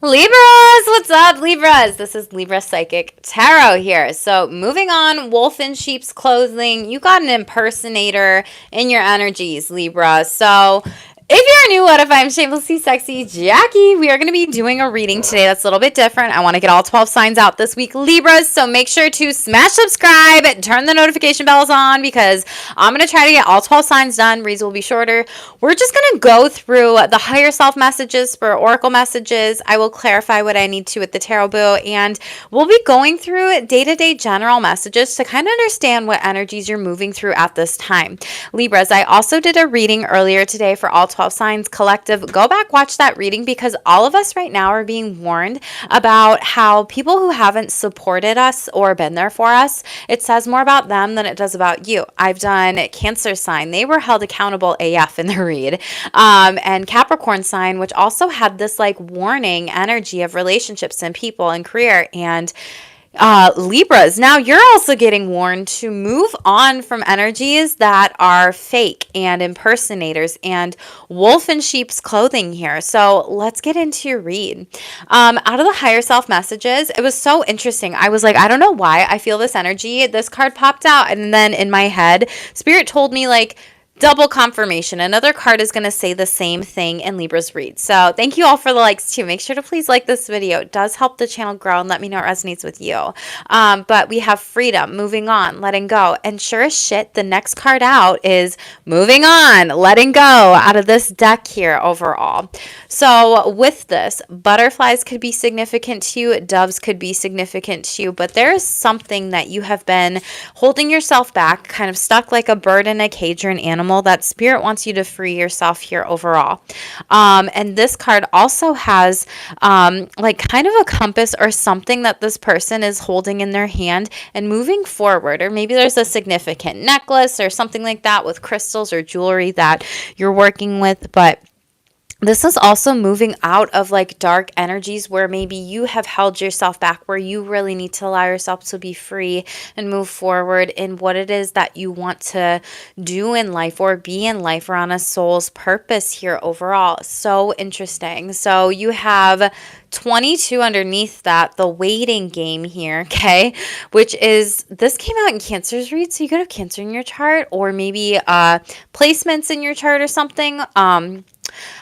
Libras, what's up, Libras? This is Libra Psychic Tarot here. So, moving on, wolf in sheep's clothing. You got an impersonator in your energies, Libra. So, if you're new, what if I'm shamelessly sexy Jackie? We are going to be doing a reading today that's a little bit different. I want to get all 12 signs out this week, Libras. So make sure to smash subscribe, turn the notification bells on because I'm going to try to get all 12 signs done. Reads will be shorter. We're just going to go through the higher self messages for oracle messages. I will clarify what I need to with the tarot boo, and we'll be going through day-to-day general messages to kind of understand what energies you're moving through at this time. Libras, I also did a reading earlier today for all 12 signs collective. Go back, watch that reading because all of us right now are being warned about how people who haven't supported us or been there for us, it says more about them than it does about you. I've done Cancer sign. They were held accountable AF in the read. And Capricorn sign, which also had this like warning energy of relationships and people and career. And Libras, now you're also getting warned to move on from energies that are fake and impersonators and wolf in sheep's clothing here. So let's get into your read. Out of the higher self messages, it was so interesting. I was like, I don't know why I feel this energy. This card popped out, and then in my head, Spirit told me like, double confirmation. Another card is going to say the same thing in Libra's read. So thank you all for the likes too. Make sure to please like this video. It does help the channel grow and let me know it resonates with you. But we have freedom, moving on, letting go. And sure as shit, the next card out is moving on, letting go out of this deck here overall. So with this, butterflies could be significant to you. Doves could be significant to you. But there is something that you have been holding yourself back, kind of stuck like a bird in a cage or an animal that Spirit wants you to free yourself here overall. And this card also has like kind of a compass or something that this person is holding in their hand and moving forward. Or maybe there's a significant necklace or something like that with crystals or jewelry that you're working with. But this is also moving out of like dark energies where maybe you have held yourself back, where you really need to allow yourself to be free and move forward in what it is that you want to do in life or be in life, or on a soul's purpose here overall. So interesting. So you have 22 underneath that, the waiting game here, okay, which is, this came out in Cancer's read, so you could have Cancer in your chart or maybe placements in your chart or something.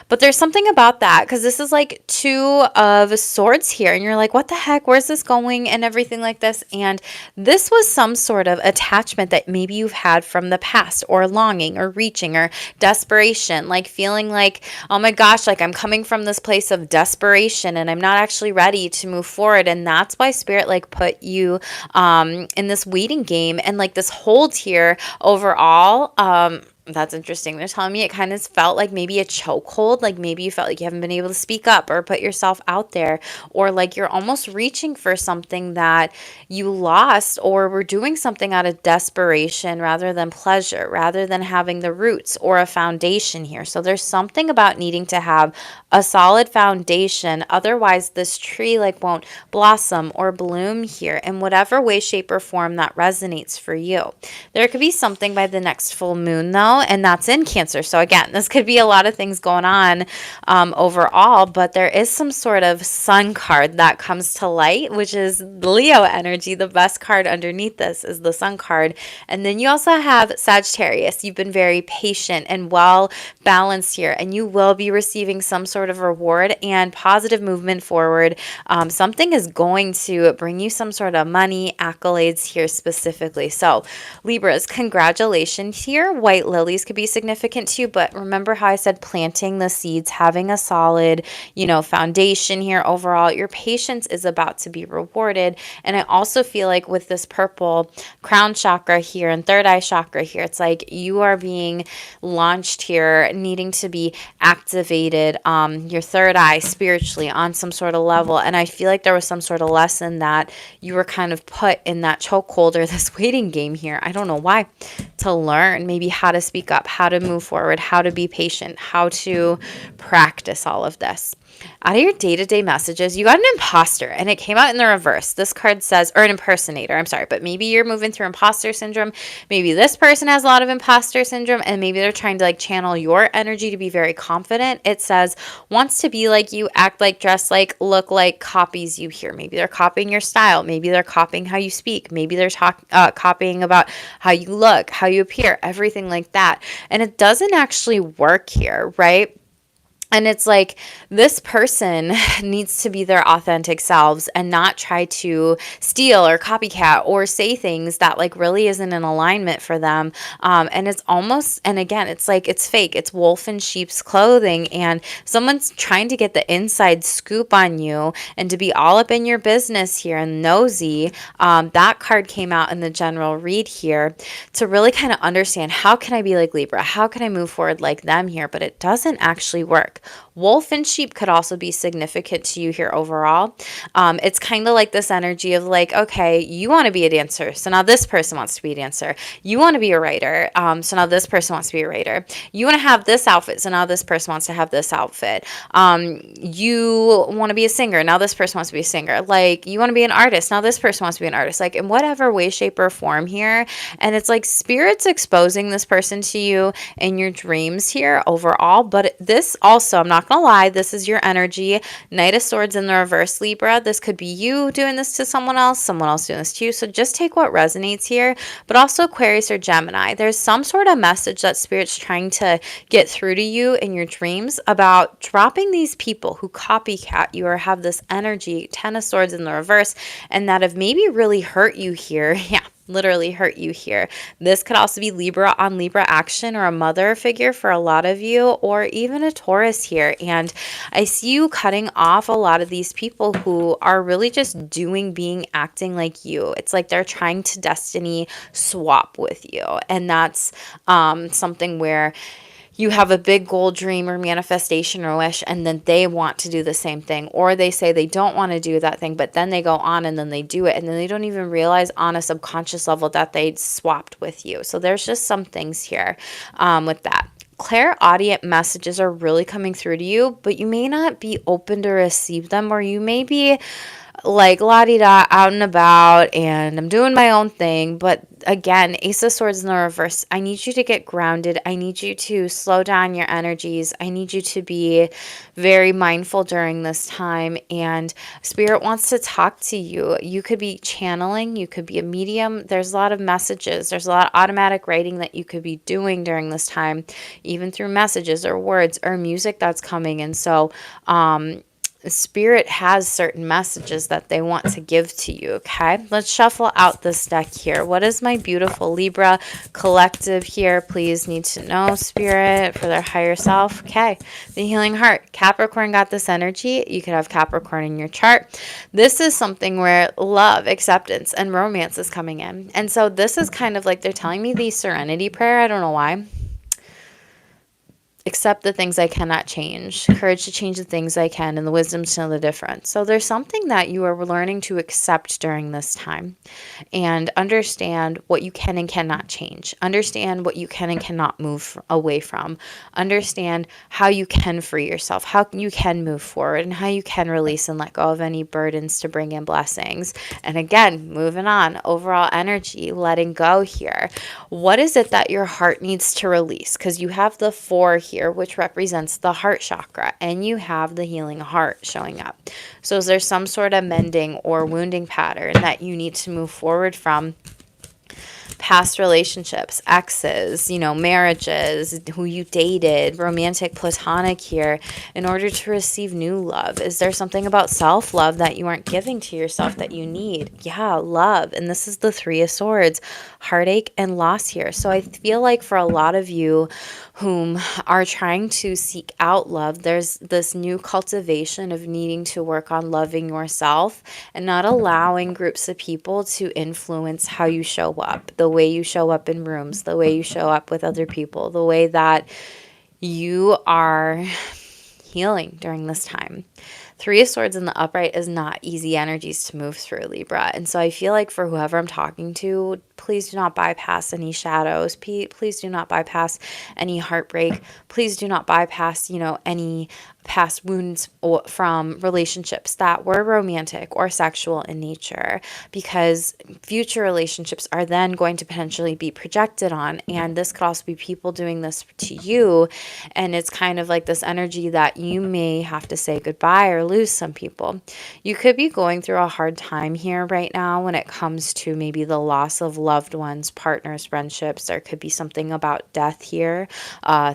But there's something about that because this is like 2 of swords here and you're like, what the heck, where's this going and everything like this. And this was some sort of attachment that maybe you've had from the past, or longing or reaching or desperation, like feeling like, oh my gosh, like I'm coming from this place of desperation and I'm not actually ready to move forward. And that's why Spirit like put you in this waiting game and like this hold here overall. That's interesting. They're telling me it kind of felt like maybe a chokehold, like maybe you felt like you haven't been able to speak up or put yourself out there, or like you're almost reaching for something that you lost, or were doing something out of desperation rather than pleasure, rather than having the roots or a foundation here. So there's something about needing to have a solid foundation. Otherwise, this tree like won't blossom or bloom here in whatever way, shape, or form that resonates for you. There could be something by the next full moon though, and that's in Cancer. So again, this could be a lot of things going on overall, but there is some sort of sun card that comes to light, which is Leo energy. The best card underneath this is the sun card. And then you also have Sagittarius. You've been very patient and well balanced here, and you will be receiving some sort of reward and positive movement forward. Something is going to bring you some sort of money, accolades here specifically. So Libras, congratulations here. White lilies could be significant to you, but remember how I said planting the seeds, having a solid, foundation here overall. Your patience is about to be rewarded. And I also feel like with this purple crown chakra here and third eye chakra here, it's like you are being launched here, needing to be activated, your third eye spiritually on some sort of level. And I feel like there was some sort of lesson that you were kind of put in that chokehold or this waiting game here. I don't know why, to learn maybe how to speak up, how to move forward, how to be patient, how to practice all of this. Out of your day-to-day messages, you got an imposter, and it came out in the reverse. This card says, or an impersonator, I'm sorry, but maybe you're moving through imposter syndrome. Maybe this person has a lot of imposter syndrome, and maybe they're trying to like channel your energy to be very confident. It says, wants to be like you, act like, dress like, look like, copies you here. Maybe they're copying your style. Maybe they're copying how you speak. Maybe they're copying about how you look, how you appear, everything like that. And it doesn't actually work here, right? And it's like this person needs to be their authentic selves and not try to steal or copycat or say things that like really isn't in alignment for them. And it's almost, and again, it's like it's fake. It's wolf in sheep's clothing, and someone's trying to get the inside scoop on you and to be all up in your business here and nosy. That card came out in the general read here to really kind of understand, how can I be like Libra? How can I move forward like them here? But it doesn't actually work. Wolf and sheep could also be significant to you here overall. It's kind of like this energy of like, okay, you want to be a dancer, so now this person wants to be a dancer. You want to be a writer, so now this person wants to be a writer. You want to have this outfit, so now this person wants to have this outfit. You want to be a singer, now this person wants to be a singer. Like, you want to be an artist, now this person wants to be an artist. Like, in whatever way, shape, or form here. And it's like spirit's exposing this person to you in your dreams here overall. But this also, I'm not gonna lie, this is your energy. Knight of Swords in the reverse, Libra. This could be you doing this to someone else doing this to you. So just take what resonates here. But also Aquarius or Gemini, there's some sort of message that Spirit's trying to get through to you in your dreams about dropping these people who copycat you or have this energy, Ten of Swords in the reverse, and that have maybe really hurt you here. Yeah, literally hurt you here. This could also be Libra on Libra action, or a mother figure for a lot of you, or even a Taurus here. And I see you cutting off a lot of these people who are really just being, acting like you. It's like they're trying to destiny swap with you. And that's something where you have a big goal, dream, or manifestation or wish, and then they want to do the same thing, or they say they don't want to do that thing, but then they go on and then they do it, and then they don't even realize on a subconscious level that they swapped with you. So there's just some things here with that. Clairaudient messages are really coming through to you, but you may not be open to receive them, or you may be like la-di-da, out and about, and I'm doing my own thing. But again, Ace of Swords in the reverse, I need you to get grounded. I need you to slow down your energies. I need you to be very mindful during this time, and Spirit wants to talk to you. You could be channeling, you could be a medium. There's a lot of messages. There's a lot of automatic writing that you could be doing during this time, even through messages or words or music that's coming. And so Spirit has certain messages that they want to give to you, okay? Let's shuffle out this deck here. What is my beautiful Libra collective here? Please need to know, Spirit, for their higher self. Okay, the healing heart. Capricorn got this energy. You could have Capricorn in your chart. This is something where love, acceptance, and romance is coming in. And so this is kind of like they're telling me the serenity prayer. I don't know why. Accept the things I cannot change, courage to change the things I can, and the wisdom to know the difference. So there's something that you are learning to accept during this time, and understand what you can and cannot change. Understand what you can and cannot move away from. Understand how you can free yourself, how you can move forward, and how you can release and let go of any burdens to bring in blessings. And again, moving on, overall energy, letting go here. What is it that your heart needs to release? Because you have the 4 here, which represents the heart chakra, and you have the healing heart showing up. So is there some sort of mending or wounding pattern that you need to move forward from? Past relationships, exes, marriages, who you dated, romantic, platonic here, in order to receive new love. Is there something about self-love that you aren't giving to yourself that you need? Yeah, love. And this is the 3 of Swords, heartache and loss here. So I feel like for a lot of you whom are trying to seek out love, there's this new cultivation of needing to work on loving yourself and not allowing groups of people to influence how you show up, the way you show up in rooms, the way you show up with other people, the way that you are healing during this time. Three of Swords in the upright is not easy energies to move through, Libra. And so I feel like for whoever I'm talking to, please do not bypass any shadows. Please do not bypass any heartbreak. Please do not bypass, any past wounds from relationships that were romantic or sexual in nature, because future relationships are then going to potentially be projected on. And this could also be people doing this to you. And it's kind of like this energy that you may have to say goodbye or lose some people. You could be going through a hard time here right now when it comes to maybe the loss of loved ones, partners, friendships. There could be something about death here,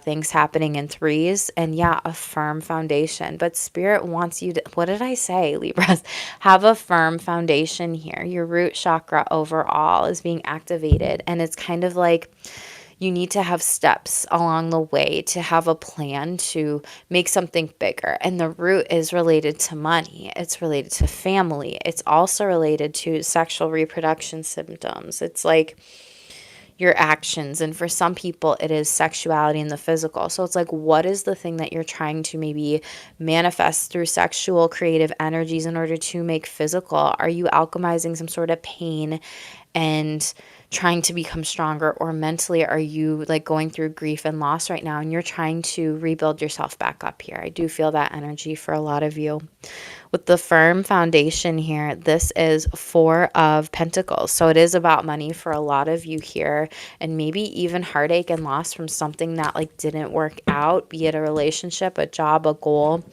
things happening in threes, and yeah, a firm foundation. But Spirit wants you to, what did I say, Libras? Have a firm foundation here. Your root chakra overall is being activated, and it's kind of like you need to have steps along the way to have a plan to make something bigger. And the root is related to money. It's related to family. It's also related to sexual reproduction symptoms. It's like your actions. And for some people, it is sexuality and the physical. So it's like, what is the thing that you're trying to maybe manifest through sexual creative energies in order to make physical? Are you alchemizing some sort of pain and trying to become stronger? Or mentally, are you like going through grief and loss right now and you're trying to rebuild yourself back up here? I do feel that energy for a lot of you. With the firm foundation here, this is Four of Pentacles. So it is about money for a lot of you here, and maybe even heartache and loss from something that like didn't work out, be it a relationship, a job, a goal,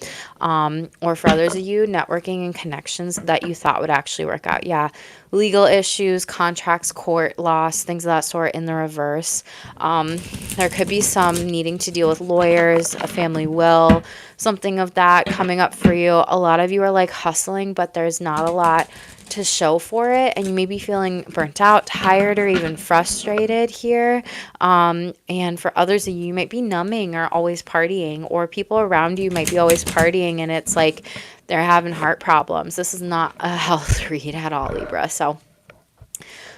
or for others of you, networking and connections that you thought would actually work out. Yeah, legal issues, contracts, court loss, things of that sort in the reverse. There could be some needing to deal with lawyers, a family will, something of that coming up for you. A lot of you are like hustling, but there's not a lot to show for it, and you may be feeling burnt out, tired, or even frustrated here. And for others of you, you might be numbing or always partying, or people around you might be always partying, and it's like they're having heart problems. This is not a health read at all, Libra. So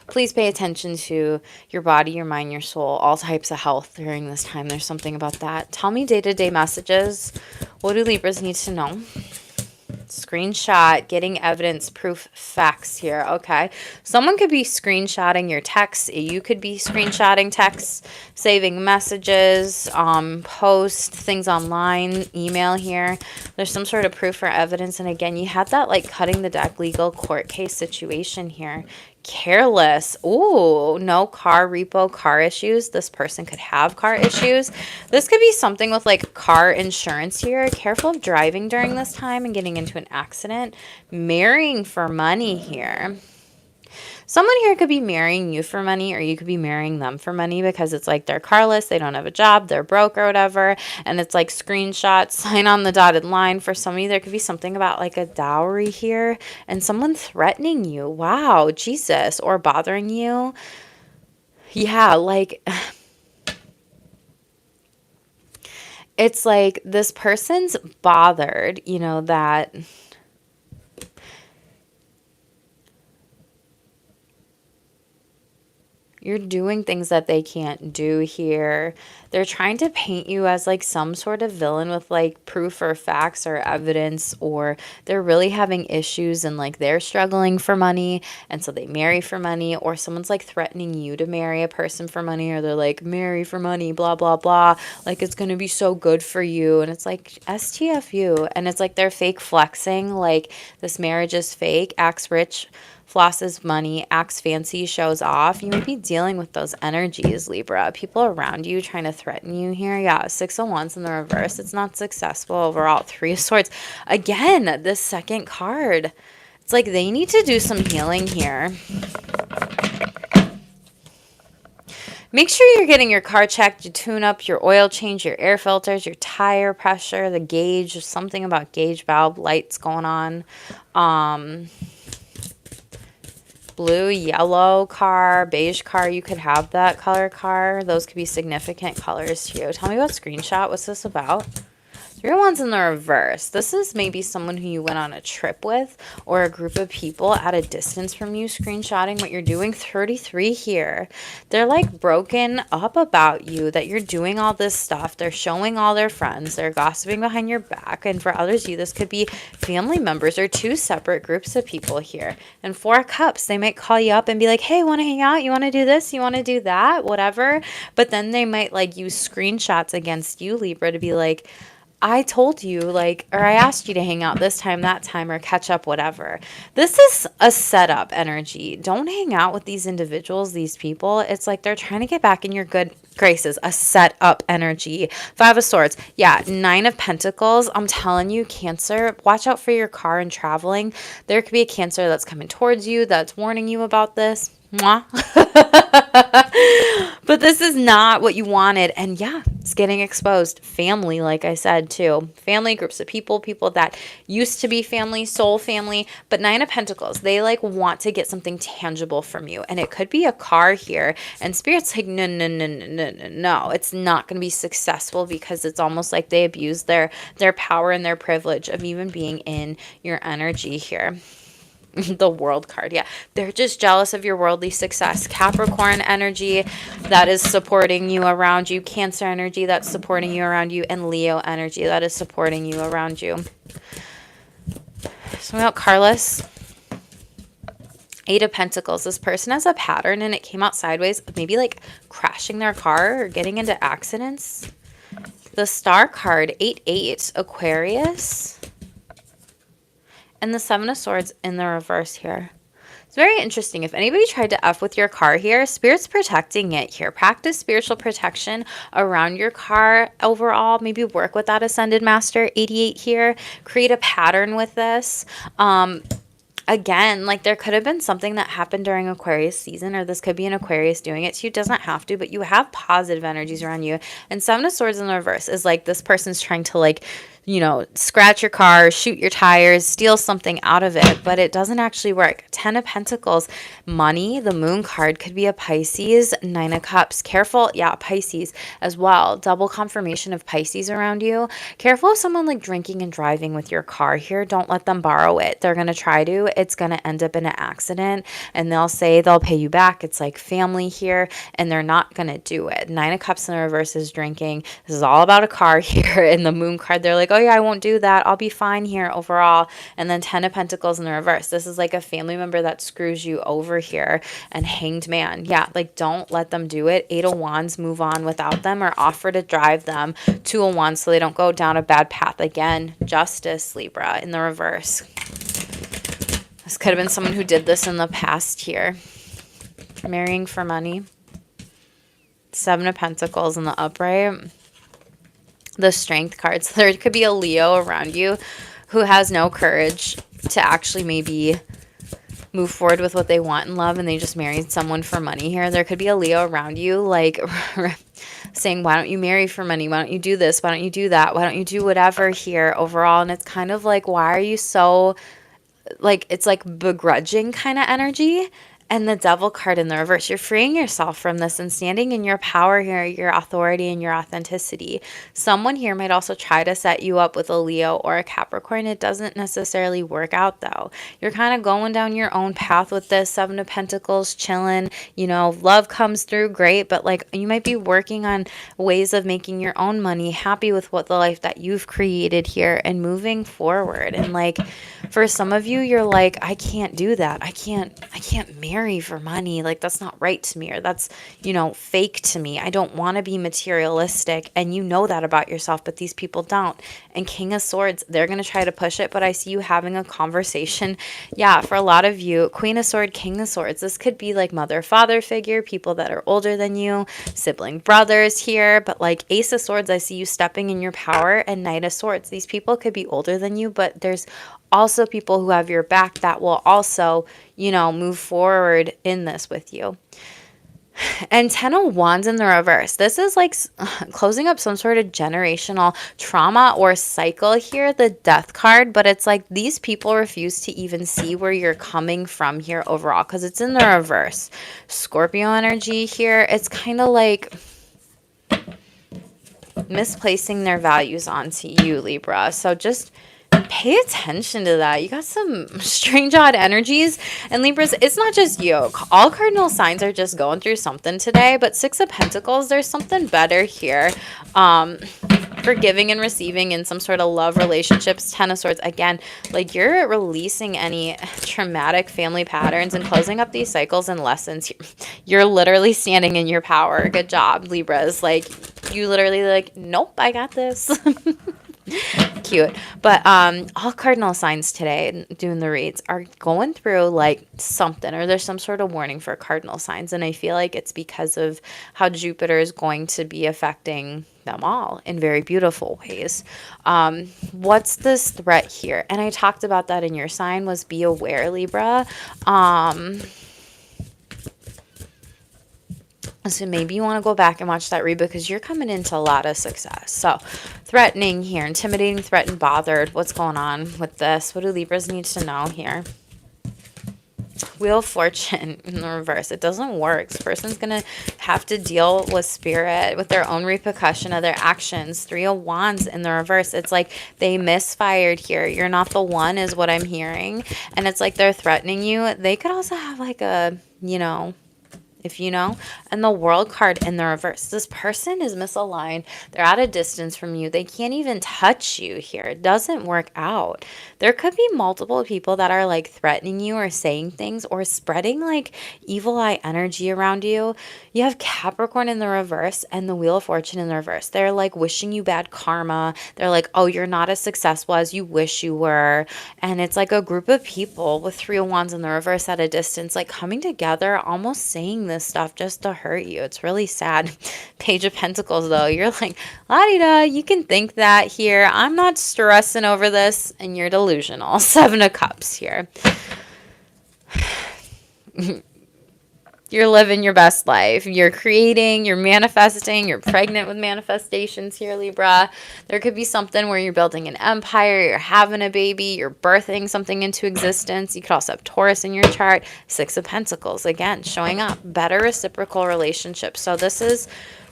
please pay attention to your body, your mind, your soul, all types of health during this time. There's something about that. Tell me day-to-day messages. What do Libras need to know? Screenshot, getting evidence, proof, facts here. Okay. Someone could be screenshotting your texts. You could be screenshotting texts, saving messages, post things online, email here. There's some sort of proof or evidence. And again, you had that like cutting the deck legal court case situation here. Careless. Ooh, no car repo, car issues. This person could have car issues. This could be something with like car insurance here. Careful of driving during this time and getting into an accident. Marrying for money here. Someone here could be marrying you for money, or you could be marrying them for money, because it's like they're carless, they don't have a job, they're broke or whatever, and it's like screenshots, sign on the dotted line. For some of you, there could be something about like a dowry here and someone threatening you. Wow, Jesus, or bothering you. Yeah, like it's like this person's bothered, that you're doing things that they can't do here. They're trying to paint you as like some sort of villain with like proof or facts or evidence, or they're really having issues and like they're struggling for money, and so they marry for money, or someone's like threatening you to marry a person for money, or they're like, marry for money, blah, blah, blah. Like it's going to be so good for you. And it's like STFU. And it's like they're fake flexing. Like this marriage is fake, acts rich, flosses money, acts fancy, shows off. You may be dealing with those energies, Libra. People around you trying to threaten you here. Yeah, 6 of Wands in the reverse. It's not successful overall. 3 of Swords. Again, this second card. It's like they need to do some healing here. Make sure you're getting your car checked, your tune-up, your oil change, your air filters, your tire pressure, the gauge, something about gauge valve lights going on. Blue, yellow car, beige car. You could have that color car. Those could be significant colors to you. Tell me about screenshot. What's this about? Three of Wands in the reverse. This is maybe someone who you went on a trip with or a group of people at a distance from you screenshotting what you're doing. 33 here. They're like broken up about you, that you're doing all this stuff. They're showing all their friends. They're gossiping behind your back. And for others of you, this could be family members or two separate groups of people here. And Four of Cups, they might call you up and be like, hey, want to hang out? You want to do this? You want to do that? Whatever. But then they might like use screenshots against you, Libra, to be like, I told you, like, or I asked you to hang out this time, that time, or catch up, whatever. This is a setup energy. Don't hang out with these individuals, these people. It's like they're trying to get back in your good graces. A setup energy. Five of Swords. Yeah, Nine of Pentacles. I'm telling you, Cancer, watch out for your car and traveling. There could be a Cancer that's coming towards you that's warning you about this. Mwah. But this is not what you wanted. And yeah, it's getting exposed. Family, like I said, too. Family, groups of people, people that used to be family, soul family. But Nine of Pentacles, they like want to get something tangible from you. And it could be a car here. And Spirit's like, no, no, no, no, no, no, no. It's not going to be successful because it's almost like they abuse their power and their privilege of even being in your energy here. The World card. Yeah. They're just jealous of your worldly success. Capricorn energy that is supporting you around you. Cancer energy that's supporting you around you. And Leo energy that is supporting you around you. So about Carlos. Eight of Pentacles. This person has a pattern and it came out sideways. Maybe like crashing their car or getting into accidents. The Star card. 8-8. Aquarius. And the Seven of Swords in the reverse here. It's very interesting. If anybody tried to F with your car here, Spirit's protecting it here. Practice spiritual protection around your car overall. Maybe work with that Ascended Master. 88 here. Create a pattern with this. Again, like there could have been something that happened during Aquarius season, or this could be an Aquarius doing it to you. It doesn't have to, but you have positive energies around you. And Seven of Swords in the reverse is like this person's trying to like, you know, scratch your car, shoot your tires, steal something out of it, but it doesn't actually work. 10 of Pentacles, money, the Moon card could be a Pisces. 9 of Cups, careful. Yeah, Pisces as well. Double confirmation of Pisces around you. Careful of someone like drinking and driving with your car here. Don't let them borrow it. They're going to try to. It's going to end up in an accident and they'll say they'll pay you back. It's like family here and they're not going to do it. 9 of Cups in the reverse is drinking. This is all about a car here. In the Moon card, they're like, oh yeah, I won't do that. I'll be fine here overall. And then 10 of Pentacles in the reverse. This is like a family member that screws you over here. And Hanged Man. Yeah, like don't let them do it. 8 of Wands, move on without them or offer to drive them. 2 of Wands so they don't go down a bad path again. Justice, Libra, in the reverse. This could have been someone who did this in the past here. Marrying for money. 7 of Pentacles in the upright. The Strength cards. So there could be a Leo around you who has no courage to actually maybe move forward with what they want in love and they just married someone for money here. There could be a Leo around you like saying, why don't you marry for money? Why don't you do this? Why don't you do that? Why don't you do whatever here overall? And it's kind of like, why are you so like, it's like begrudging kind of energy. And the Devil card in the reverse, you're freeing yourself from this and standing in your power here, your authority and your authenticity. Someone here might also try to set you up with a Leo or a Capricorn. It doesn't necessarily work out though. You're kind of going down your own path with this. 7 of Pentacles, chilling, you know, love comes through, great. But like you might be working on ways of making your own money, happy with what the life that you've created here and moving forward. And like for some of you, you're like, I can't do that. I can't marry for money. Like that's not right to me, or that's, you know, fake to me. I don't want to be materialistic. And you know that about yourself, but these people don't. And King of Swords, they're going to try to push it, but I see you having a conversation. Yeah, for a lot of you, Queen of Swords, King of Swords, this could be like mother, father figure, people that are older than you, sibling brothers here, but like Ace of Swords, I see you stepping in your power, and Knight of Swords. These people could be older than you, but there's also people who have your back that will also, you know, move forward in this with you. And 10 of Wands in the reverse. This is like closing up some sort of generational trauma or cycle here, the Death card. But it's like these people refuse to even see where you're coming from here overall because it's in the reverse. Scorpio energy here. It's kind of like misplacing their values onto you, Libra. So just pay attention to that. You got some strange, odd energies. And Libras, it's not just you. All cardinal signs are just going through something today. But Six of Pentacles, there's something better here. Forgiving and receiving in some sort of love relationships. Ten of Swords, again, like you're releasing any traumatic family patterns and closing up these cycles and lessons. You're literally standing in your power. Good job, Libras. Like you literally like, nope, I got this. Cute. But all cardinal signs today doing the reads are going through like something, or there's some sort of warning for cardinal signs, and I feel like it's because of how Jupiter is going to be affecting them all in very beautiful ways. What's this threat here? And I talked about that in your sign, was be aware, Libra. So maybe you want to go back and watch that read, because you're coming into a lot of success. So threatening here, intimidating, threatened, bothered. What's going on with this? What do Libras need to know here? Wheel of Fortune in the reverse. It doesn't work. This person's going to have to deal with spirit, with their own repercussion of their actions. Three of Wands in the reverse. It's like they misfired here. You're not the one is what I'm hearing. And it's like they're threatening you. They could also have like a, you know, if you know, and the World card in the reverse. This person is misaligned. They're at a distance from you. They can't even touch you here. It doesn't work out. There could be multiple people that are like threatening you or saying things or spreading like evil eye energy around you. You have Capricorn in the reverse and the Wheel of Fortune in the reverse. They're like wishing you bad karma. They're like, oh, you're not as successful as you wish you were. And it's like a group of people with Three of Wands in the reverse at a distance, like coming together, almost saying this stuff just to hurt you. It's really sad. Page of Pentacles, though, you're like, la-di-da, you can think that here. I'm not stressing over this, and you're delusional. Seven of Cups here. You're living your best life. You're creating, you're manifesting, you're pregnant with manifestations here, Libra. There could be something where you're building an empire, you're having a baby, you're birthing something into existence. You could also have Taurus in your chart. Six of Pentacles, again, showing up. Better reciprocal relationships. So this is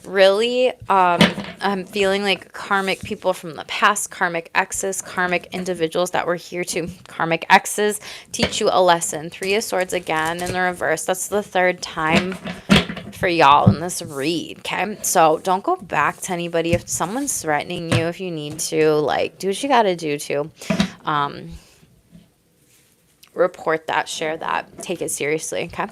really, I'm feeling like karmic people from the past, karmic exes, karmic individuals that were here to karmic exes teach you a lesson. Three of Swords again in the reverse. That's the third time for y'all in this read, okay? So don't go back to anybody. If someone's threatening you, if you need to, like, do what you got to do to report that, share that, take it seriously, okay?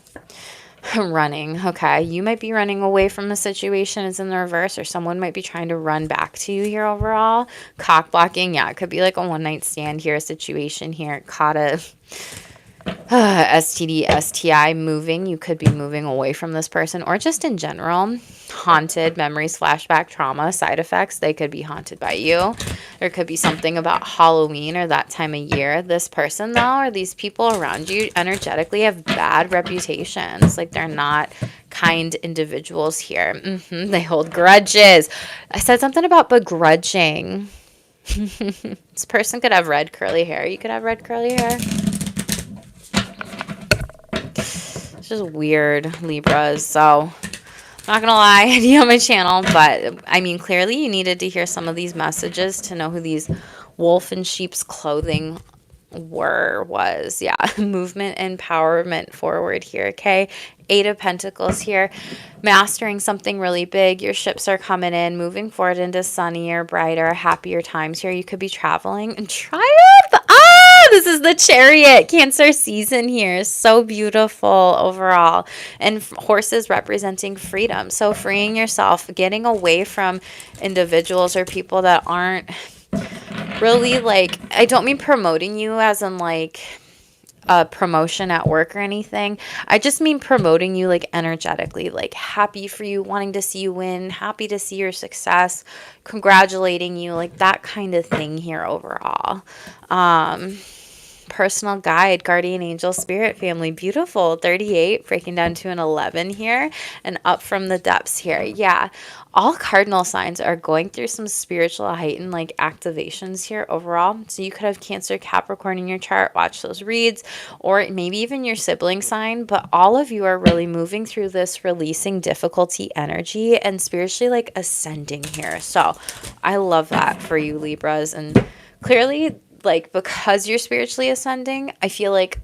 Running, okay, you might be running away from a situation, it's in the reverse, or someone might be trying to run back to you here overall. Cock blocking, yeah, it could be like a one-night stand here, a situation here, caught a STD, STI, moving. You could be moving away from this person, or just in general, haunted memories, flashback, trauma, side effects. They could be haunted by you. There could be something about Halloween or that time of year. This person, though, or these people around you energetically have bad reputations. Like they're not kind individuals here. They hold grudges. I said something about begrudging. This person could have red curly hair. You could have red curly hair. It's just weird, Libras. So, I'm not going to lie to you on my channel, but I mean, clearly you needed to hear some of these messages to know who these wolf in sheep's clothing was. Yeah, movement, empowerment forward here, okay? Eight of Pentacles here, mastering something really big. Your ships are coming in, moving forward into sunnier, brighter, happier times here. You could be traveling and triumph. This is the Chariot, Cancer season here. So beautiful overall. And horses representing freedom. So freeing yourself, getting away from individuals or people that aren't really like, I don't mean promoting you as in like a promotion at work or anything. I just mean promoting you like energetically, like happy for you, wanting to see you win, happy to see your success, congratulating you, like that kind of thing here overall. personal guide, guardian angel, spirit family. Beautiful. 38, breaking down to an 11 here, and up from the depths here. Yeah, all cardinal signs are going through some spiritual heightened like activations here overall. So you could have Cancer, Capricorn in your chart. Watch those reads, or maybe even your sibling sign. But all of you are really moving through this releasing difficulty energy and spiritually like ascending here. So I love that for you, Libras. And clearly, like, because you're spiritually ascending, I feel like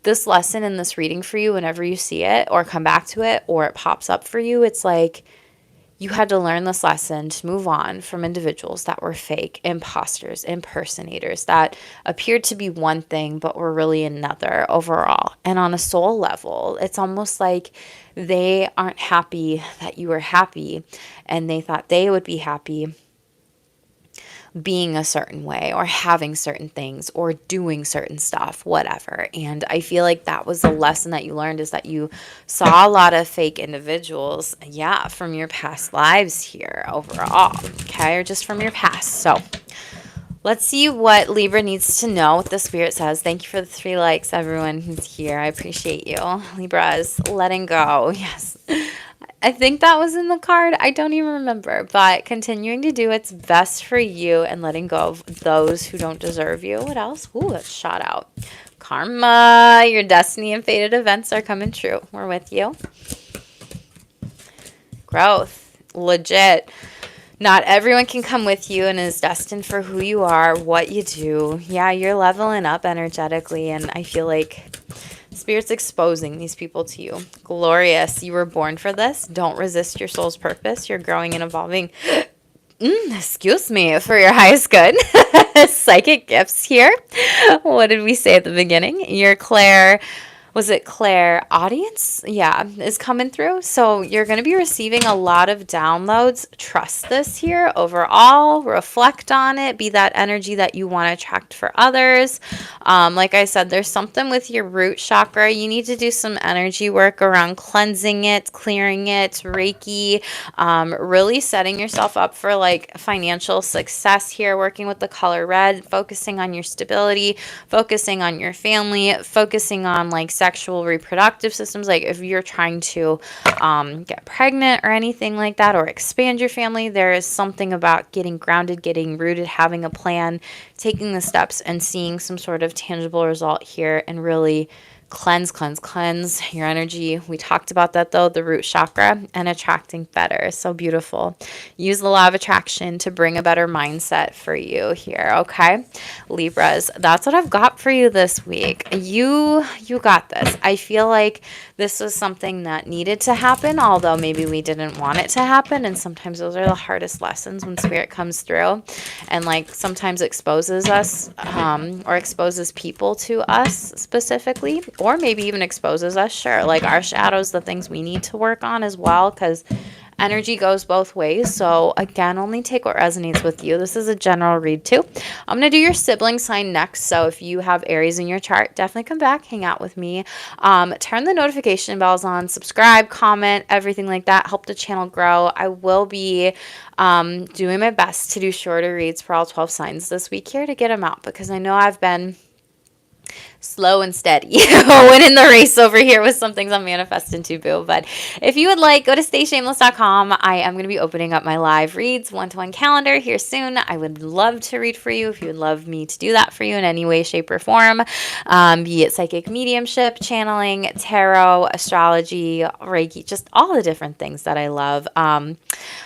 this lesson and this reading for you, whenever you see it or come back to it or it pops up for you, it's like you had to learn this lesson to move on from individuals that were fake, imposters, impersonators, that appeared to be one thing but were really another overall. And on a soul level, it's almost like they aren't happy that you were happy, and they thought they would be happy being a certain way or having certain things or doing certain stuff, whatever. And I feel like that was the lesson that you learned, is that you saw a lot of fake individuals, yeah, from your past lives here overall, okay, or just from your past. So let's see what Libra needs to know, what the Spirit says. Thank you for the 3 likes, everyone who's here. I appreciate you. Libra is letting go. Yes. I think that was in the card. I don't even remember. But continuing to do what's best for you and letting go of those who don't deserve you. What else? Ooh, it's shot out. Karma. Your destiny and fated events are coming true. We're with you. Growth. Legit. Not everyone can come with you and is destined for who you are, what you do. Yeah, you're leveling up energetically, and I feel like Spirit's exposing these people to you. Glorious. You were born for this. Don't resist your soul's purpose. You're growing and evolving. Excuse me, for your highest good. Psychic gifts here. What did we say at the beginning? Your Claire... Was it Claire audience? Yeah, is coming through. So you're going to be receiving a lot of downloads. Trust this here overall. Reflect on it. Be that energy that you want to attract for others. Like I said, there's something with your root chakra. You need to do some energy work around cleansing it, clearing it, Reiki, really setting yourself up for like financial success here, working with the color red, focusing on your stability, focusing on your family, focusing on like sexual reproductive systems. Like if you're trying to get pregnant or anything like that, or expand your family, there is something about getting grounded, getting rooted, having a plan, taking the steps and seeing some sort of tangible result here, and really cleanse your energy. We talked about that though, the root chakra, and attracting better. So beautiful. Use the law of attraction to bring a better mindset for you here. Okay, Libras, that's what I've got for you this week. You got this. I feel like this was something that needed to happen, although maybe we didn't want it to happen. And sometimes those are the hardest lessons, when Spirit comes through and like sometimes exposes us or exposes people to us specifically, or maybe even exposes us, sure, like our shadows, the things we need to work on as well, because energy goes both ways. So again, only take what resonates with you. This is a general read too. I'm going to do your sibling sign next. So if you have Aries in your chart, definitely come back, hang out with me. Turn the notification bells on, subscribe, comment, everything like that. Help the channel grow. I will be doing my best to do shorter reads for all 12 signs this week here to get them out, because I know I've been slow and steady winning the race over here with some things I'm manifesting to, boo. But if you would like, go to stayshameless.com. I am going to be opening up my live reads, one-to-one calendar here soon. I would love to read for you if you would love me to do that for you in any way, shape, or form, be it psychic mediumship, channeling, tarot, astrology, Reiki, just all the different things that I love.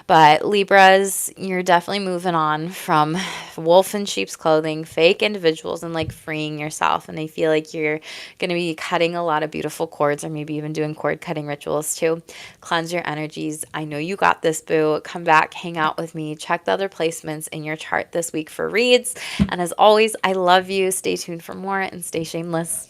But Libras, you're definitely moving on from wolf in sheep's clothing, fake individuals, and like freeing yourself. And I feel like you're going to be cutting a lot of beautiful cords, or maybe even doing cord cutting rituals too. Cleanse your energies. I know you got this, boo. Come back, hang out with me. Check the other placements in your chart this week for reads. And as always, I love you. Stay tuned for more and stay shameless.